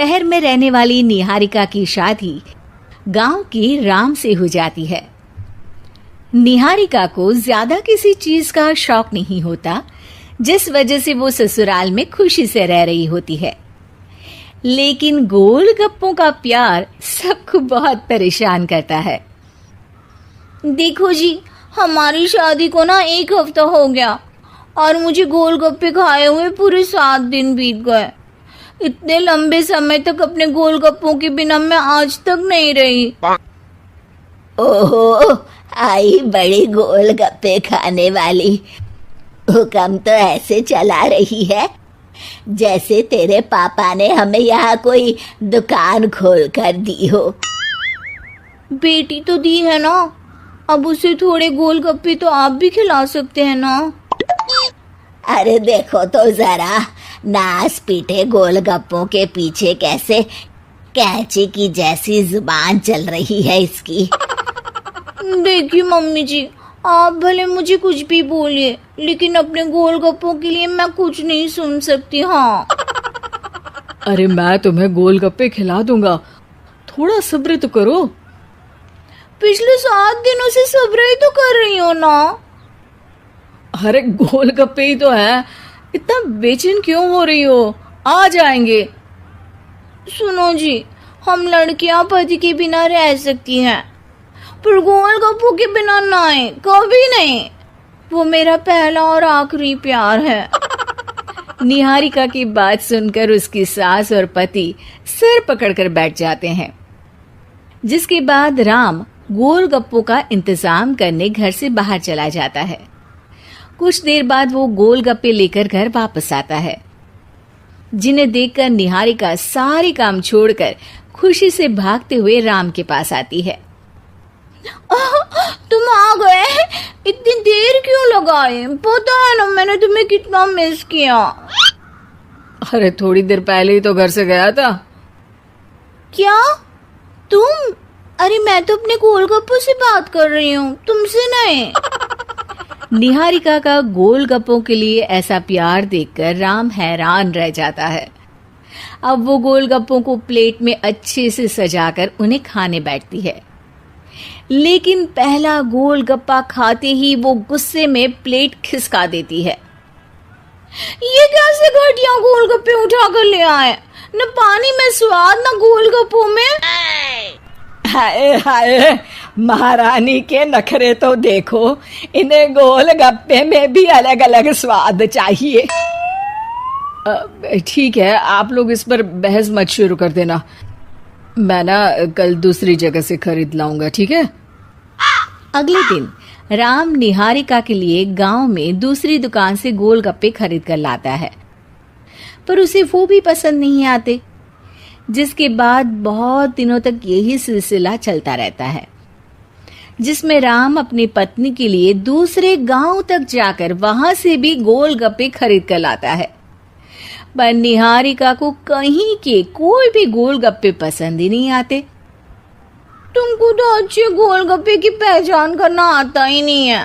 शहर में रहने वाली निहारिका की शादी गांव की राम से हो जाती है। निहारिका को ज्यादा किसी चीज का शौक नहीं होता, जिस वजह से वो ससुराल में खुशी से रह रही होती है। लेकिन गोलगप्पों का प्यार सबको बहुत परेशान करता है। देखो जी, हमारी शादी को ना 1 हफ्ता हो गया और मुझे गोलगप्पे खाए हुए पूरे 7 दिन बीत गए। इतने लंबे समय तक अपने गोलगप्पों के बिना मैं आज तक नहीं रही। ओहो, आई बड़ी गोलगप्पे खाने वाली। हुक्म तो ऐसे चला रही है जैसे तेरे पापा ने हमें यहाँ कोई दुकान खोल कर दी हो। बेटी तो दी है ना, अब उसे थोड़े गोलगप्पे तो आप भी खिला सकते हैं ना। अरे देखो तो जरा, नास पीटे गोलगप्पों के पीछे कैसे कैंची की जैसी जुबान चल रही है इसकी। देखिए मम्मी जी, आप भले मुझे कुछ भी बोलिए, लेकिन अपने गोलगप्पों के लिए मैं कुछ नहीं सुन सकती। हाँ, अरे मैं तुम्हें गोलगप्पे खिला दूंगा, थोड़ा सब्र तो करो। पिछले 7 दिनों से सब्र ही तो कर रही हो ना। अरे गोलगप्पे ही तो है, इतना बेचैन क्यों हो रही हो? आ जाएंगे। सुनो जी, हम लड़कियां पति के बिना रह सकती हैं, पर गोलगप्पों के बिना नहीं, कभी नहीं। वो मेरा पहला और आखिरी प्यार है। निहारिका की बात सुनकर उसकी सास और पति सिर पकड़कर बैठ जाते हैं। जिसके बाद राम गोलगप्पों का इंतजाम करने घर से बाहर चला जाता है। कुछ देर बाद वो गोलगप्पे लेकर घर वापस आता है, जिन्हें देखकर निहारिका सारे काम छोड़कर खुशी से भागते हुए राम के पास आती है। तुम आ गए? इतनी देर क्यों लगाए? पता है ना मैंने तुम्हें कितना मिस किया। अरे थोड़ी देर पहले ही तो घर से गया था। क्या तुम? अरे मैं तो अपने गोलगप्पों से बात कर रही हूँ, तुमसे नहीं। निहारिका का गोलगप्पों के लिए ऐसा प्यार देखकर राम हैरान रह जाता है। अब वो गोलगप्पों को प्लेट में अच्छे से सजाकर उन्हें खाने बैठती है, लेकिन पहला गोलगप्पा खाते ही वो गुस्से में प्लेट खिसका देती है। ये कैसे घटिया गोलगप्पे उठा कर ले आए? न पानी में स्वाद, न गोलगप्पों में। हाय हाय, महारानी के नखरे तो देखो, इन्हें गोलगप्पे में भी अलग अलग स्वाद चाहिए। ठीक है, आप लोग इस पर बहस मत शुरू कर देना, मैं ना कल दूसरी जगह से खरीद लाऊंगा, ठीक है? अगले दिन राम निहारिका के लिए गांव में दूसरी दुकान से गोलगप्पे खरीद कर लाता है, पर उसे वो भी पसंद नहीं आते। जिसके बाद बहुत दिनों तक यही सिलसिला चलता रहता है, जिसमें राम अपनी पत्नी के लिए दूसरे गांव तक जाकर वहां से भी गोलगप्पे खरीद कर लाता है। पर निहारिका को कहीं के कोई भी गोलगप्पे पसंद ही नहीं आते। तुमको तो अच्छे गोलगप्पे की पहचान करना आता ही नहीं है।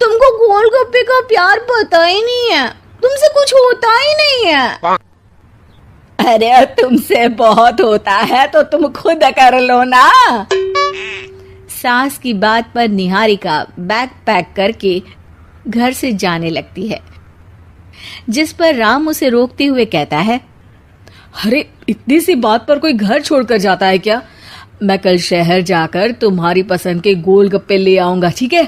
तुमको गोलगप्पे का प्यार पता ही नहीं है, तुमसे कुछ होता ही नहीं है। अरे तुमसे बहुत होता है तो तुम खुद कर लो ना। सास की बात पर निहारिका बैग पैक करके घर से जाने लगती है, जिस पर राम उसे रोकते हुए कहता है, अरे इतनी सी बात पर कोई घर छोड़कर जाता है क्या? मैं कल शहर जाकर तुम्हारी पसंद के गोलगप्पे ले आऊंगा, ठीक है?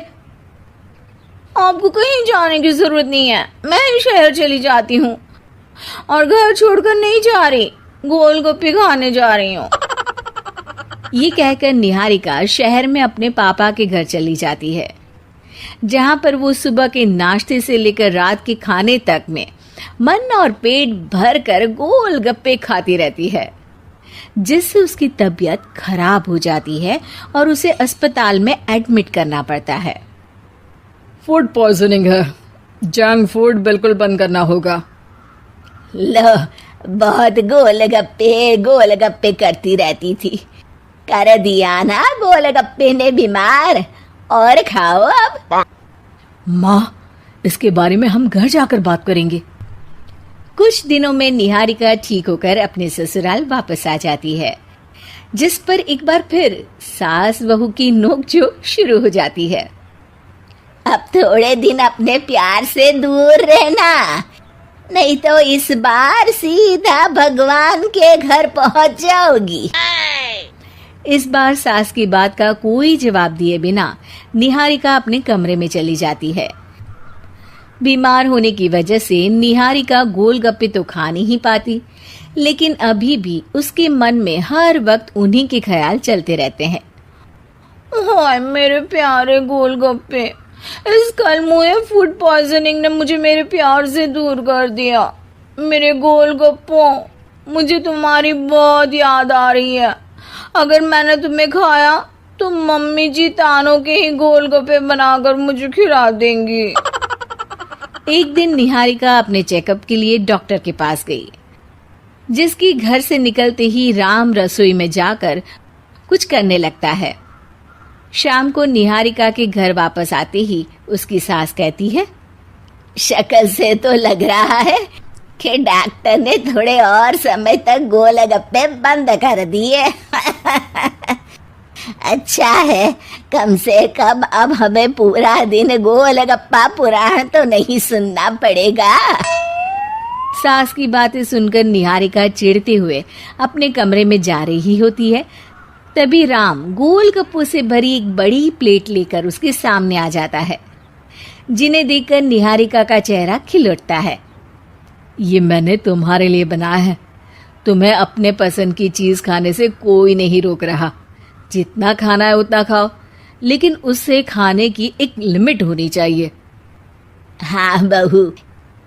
आपको कहीं जाने की जरूरत नहीं है, मैं ही शहर चली जाती हूँ और घर छोड़कर नहीं जा रही, गोलगप्पे खाने जा रही हूँ। ये कहकर निहारिका शहर में अपने पापा के घर चली जाती है, जहां पर वो सुबह के नाश्ते से लेकर रात के खाने तक में मन और पेट भर कर गोलगप्पे खाती रहती है, जिससे उसकी तबीयत खराब हो जाती है और उसे अस्पताल में एडमिट करना पड़ता है। फूड पॉइजनिंग है, जंक फूड बिल्कुल बंद करना होगा। लो, बहुत गोलगप्पे गोलगप्पे करती रहती थी, कर दिया ना गोलगप्पे ने बीमार। और खाओ अब। माँ, इसके बारे में हम घर जाकर बात करेंगे। कुछ दिनों में निहारिका ठीक होकर अपने ससुराल वापस आ जाती है, जिस पर एक बार फिर सास बहू की नोकझोंक शुरू हो जाती है। अब थोड़े दिन अपने प्यार से दूर रहना, नहीं तो इस बार सीधा भगवान के घर पहुंच जाओगी। इस बार सास की बात का कोई जवाब दिए बिना निहारिका अपने कमरे में चली जाती है। बीमार होने की वजह से निहारिका गोलगप्पे तो खा नहीं पाती, लेकिन अभी भी उसके मन में हर वक्त उन्हीं के ख्याल चलते रहते हैं। हाय मेरे प्यारे गोलगप्पे, इस कल मुझे फूड पॉइजनिंग ने मुझे मेरे प्यार से दूर कर दिया। मेरे गोलगप्पों, मुझे तुम्हारी बहुत याद आ रही है। अगर मैंने तुम्हें खाया तो मम्मी जी तानों के ही गोलगप्पे बनाकर मुझे खिला देंगी। एक दिन निहारिका अपने चेकअप के लिए डॉक्टर के पास गई, जिसकी घर से निकलते ही राम रसोई में जाकर कुछ करने लगता है। शाम को निहारिका के घर वापस आते ही उसकी सास कहती है, शक्ल से तो लग रहा है कि डॉक्टर ने थोड़े और समय तक गोलगप्पे बंद कर दिए। अच्छा है, कम से कम अब हमें पूरा दिन गोलगप्पा पुराण तो नहीं सुनना पड़ेगा। सास की बातें सुनकर निहारिका चिढ़ते हुए अपने कमरे में जा रही होती है। तभी राम गोलगप्पों से भरी एक बड़ी प्लेट लेकर उसके सामने आ जाता है, जिन्हें देखकर निहारिका का चेहरा खिल उठता है। ये मैंने तुम्हारे लिए बनाया है। तुम्हें अपने पसंद की चीज खाने से कोई नहीं रोक रहा। जितना खाना है उतना खाओ, लेकिन उससे खाने की एक लिमिट होनी चाहिए। हाँ बहू,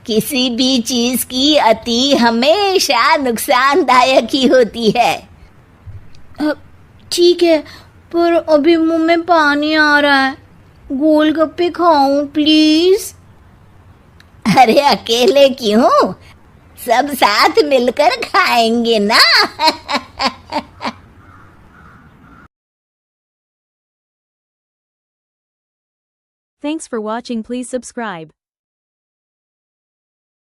किसी भी चीज की अति हमेशा नुकसानदायक ही होती है। ठीक है, पर अभी मुंह में पानी आ रहा है। गोलगप्पे खाऊं प्लीज? अरे अकेले क्यों, सब साथ मिलकर खाएंगे ना। Thanks for watching. Please subscribe.